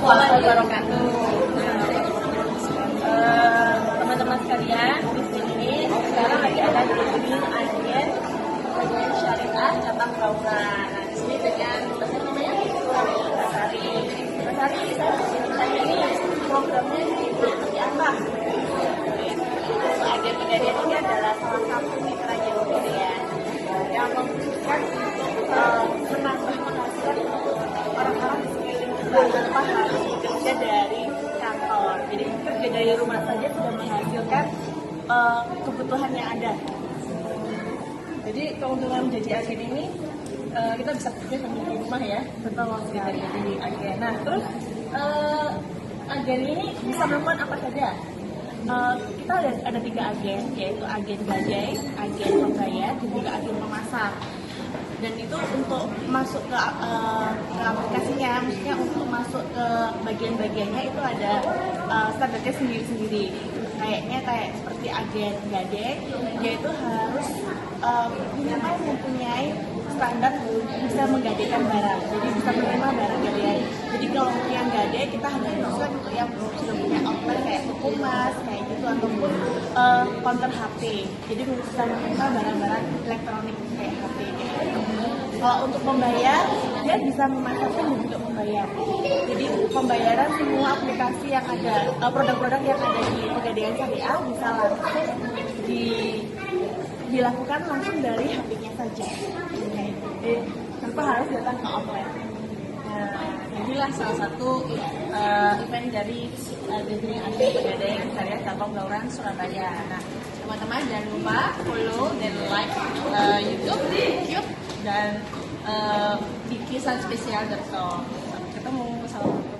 warahmatullahi wabarakatuh. Teman-teman sekalian, di sini sekarang lagi ada training agen bagian syariah cabang Bauran. Nah, di sini dengan apa namanya? Mbak Sari. Saya ini programnya seperti apa? Agen pegadaian ini adalah salah satu mitranya pegadaian yang membutuhkan untuk menambah penghasilan untuk orang-orang di sekeliling kita tanpa harus bekerja dari kantor. Jadi kerja dari rumah saja sudah menghasilkan kebutuhan yang ada. Jadi keuntungan menjadi agen ini kita bisa kerja sambil di rumah ya, betul sekali jadi agen. Nah terus agen ini bisa melakukan apa saja? Kita ada 3 agen, yaitu agen gadai, agen pembayar, dan juga agen pemasak. Dan itu untuk masuk ke aplikasinya, maksudnya untuk masuk ke bagian-bagiannya itu ada standarnya sendiri-sendiri. Kayaknya seperti agen gadai, yaitu harus minimal mempunyai standar bisa menggadaikan barang, jadi bisa menerima barang gadai. Jadi kalau untuk yang gadai kita hanya khususkan untuk yang sudah punya outlet kayak toko emas kayak gitu ataupun counter HP. Jadi bisa menerima barang-barang elektronik kayak HP. Kalau untuk membayar dia bisa memasarkan dan juga membayar. Jadi untuk pembayaran semua aplikasi yang ada, produk-produk yang ada di Pegadaian Syariah bisa langsung dilakukan langsung dari HP-nya saja. Jadi tanpa harus datang ke outlet. Nah, inilah salah satu event dari Gathering Agen Pegadaian Syariah cabang Bauran Surabaya. Nah, teman-teman jangan lupa follow dan like YouTube, dan di kisahspesial.com. Sampai ketemu. Assalamualaikum.